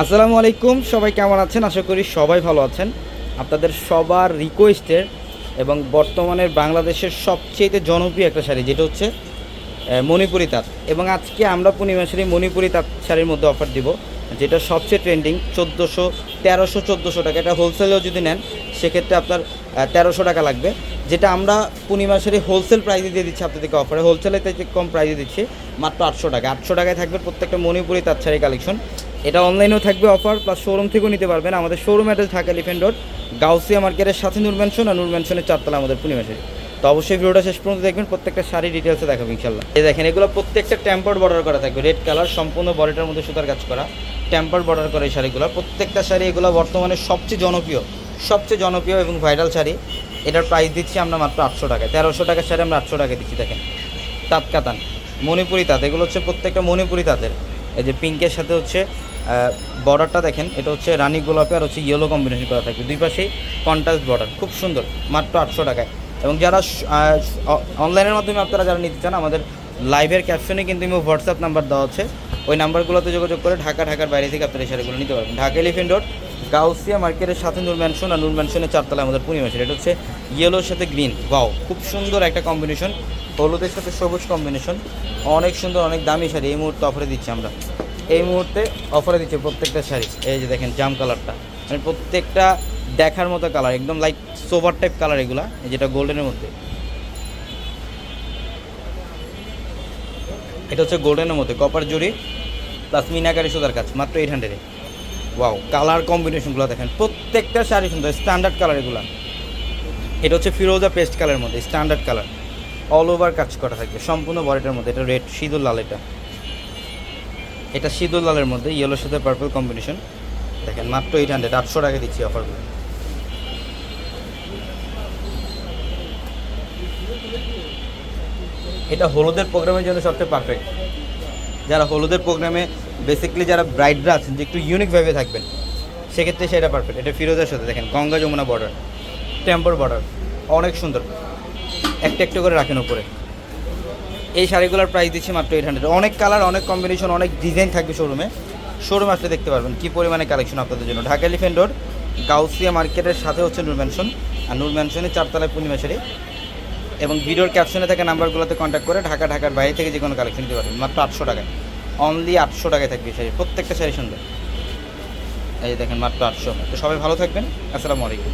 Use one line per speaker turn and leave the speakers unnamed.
আসসালামু আলাইকুম, সবাই কেমন আছেন? আশা করি সবাই ভালো আছেন। আপনাদের সবার রিকোয়েস্টের এবং বর্তমানের বাংলাদেশের সবচেয়ে জনপ্রিয় একটা শাড়ি, যেটা হচ্ছে মণিপুরি তাঁত। এবং আজকে আমরা পূর্ণিমা শাড়ি মণিপুরি তাঁত শাড়ির মধ্যে অফার দিব, যেটা সবচেয়ে ট্রেন্ডিং। 1300 টাকা। এটা হোলসেলেও যদি নেন সেক্ষেত্রে আপনার 1300 টাকা লাগবে। যেটা আমরা পূর্ণিমা শাড়ি হোলসেল প্রাইসে দিয়ে দিচ্ছি আপনাদেরকে অফারে। হোলসেলে থেকে কম প্রাইসে দিচ্ছি মাত্র 800 টাকা। 800 টাকায় থাকবে প্রত্যেকটা মণিপুরি তাঁত শাড়ি কালেকশন। এটা অনলাইনেও থাকবে অফার, প্লাস শোরুম থেকেও নিতে পারবেন। আমাদের showroom address Dhaka elephant road, Gausia মার্কেটের সাথে নূর ম্যানশন, আর নূর ম্যানশনের 4 তলা আমাদের পূর্ণিমা শাড়ি। তো অবশ্যই ভিডিওটা শেষ পর্যন্ত দেখবেন, প্রত্যেকটা শাড়ি ডিটেলসে দেখাবো ইনশাল্লাহ। এই দেখেন, এগুলো প্রত্যেকটা টেম্পার্ড বর্ডার করা থাকবে, রেড কালার, সম্পূর্ণ বডিটার মধ্যে সুতার কাজ করা, টেম্পার্ড বর্ডার করা এই শাড়িগুলো। প্রত্যেকটা শাড়ি এগুলো বর্তমানে সবচেয়ে জনপ্রিয় এবং ভাইরাল শাড়ি। এটার প্রাইস দিচ্ছি আমরা মাত্র 800 টাকায়। 1300 টাকার শাড়ি আমরা 800 টাকায় দিচ্ছি। দেখেন, তাঁত কাতান, মণিপুরি তাঁত, এগুলো হচ্ছে প্রত্যেকটা মণিপুরি তাঁতের। এই যে পিঙ্কের সাথে হচ্ছে বর্ডারটা দেখেন, এটা হচ্ছে রানী গোলাপি আর হচ্ছে ইয়েলো কম্বিনেশন করা থাকবে, দুই পাশেই কন্ট্রাস্ট বর্ডার, খুব সুন্দর, মাত্র 800 টাকায়। এবং যারা অনলাইনের মাধ্যমে আপনারা যারা নিতে চান, আমাদের লাইভের ক্যাপশনে কিন্তু হোয়াটসঅ্যাপ নাম্বার দেওয়া আছে, ওই নাম্বারগুলোতে যোগাযোগ করে ঢাকার বাইরে থেকে আপনারা এই শাড়িগুলো নিতে পারবেন। ঢাকা এলিফ্যান্ট রোড, গাউসিয়া মার্কেটের সাথে নূর ম্যানশন, আর নূর ম্যানশনের 4 তলায় আমাদের পূর্ণিমা শাড়ি। এটা হচ্ছে ইয়েলোর সাথে গ্রিন, ওয়াও, খুব সুন্দর একটা কম্বিনেশন, হলুদের সাথে সবুজ কম্বিনেশন, অনেক সুন্দর, অনেক দামি শাড়ি। এই মুহূর্তে অফারে দিচ্ছি আমরা, এই মুহূর্তে অফারে দিচ্ছে প্রত্যেকটা শাড়ি। এই যে দেখেন জাম কালারটা, মানে প্রত্যেকটা দেখার মতো কালার, একদম লাইট সোভার টাইপ কালার এগুলা, যেটা গোল্ডেনের মধ্যে। এটা হচ্ছে গোল্ডেনের মধ্যে কপার জুড়ি প্লাস মিনাকারি সুতার কাজ, মাত্র 800-এ। ওয়াও, কালার কম্বিনেশনগুলো দেখেন, প্রত্যেকটা শাড়ি সুন্দর, স্ট্যান্ডার্ড কালার এগুলো। এটা হচ্ছে ফিরোজা পেস্ট কালারের মধ্যে, স্ট্যান্ডার্ড কালার, অল ওভার কাজ করা থাকবে সম্পূর্ণ বডিটার মধ্যে। এটা রেড সিঁদুর লাল, এটা সিঁদুর লালের মধ্যে ইয়েলোর সাথে পার্পল কম্বিনেশন। দেখেন, মাত্র 800 টাকা দিচ্ছি অফারগুলো। এটা হলুদের প্রোগ্রামের জন্য সবচেয়ে পারফেক্ট। যারা হলুদের প্রোগ্রামে বেসিক্যালি যারা ব্রাইডরা আছেন, যে একটু ইউনিকভাবে থাকবেন, সেক্ষেত্রে সেটা পারফেক্ট। এটা ফিরোজের সাথে দেখেন গঙ্গা যমুনা বর্ডার, টেম্পর বর্ডার, অনেক সুন্দর, একটা একটা করে রাখেন উপরে। এই শাড়িগুলোর প্রাইস দিচ্ছি মাত্র 800। অনেক কালার, অনেক কম্বিনেশন, অনেক ডিজাইন থাকবে শোরুমে আসলে দেখতে পারবেন কী পরিমাণে কালেকশন আপনাদের জন্য। ঢাকা এলিফ্যান্ট রোড, গাউসিয়া মার্কেটের সাথে হচ্ছে নূর ম্যানশন, আর নূর ম্যানশনের 4 তলায় পূর্ণিমা শাড়ি। এবং ভিডিওর ক্যাপশনে থাকা নাম্বারগুলোতে কন্ট্যাক্ট করে ঢাকার বাইরে থেকে যে কোনো কালেকশন নিতে পারবেন মাত্র 800 টাকায়। অনলি 800 টাকায় থাকবে শাড়ি, প্রত্যেকটা শাড়ি সুন্দর। এই দেখেন, মাত্র 800। তো সবাই ভালো থাকবেন, আসসালামু আলাইকুম।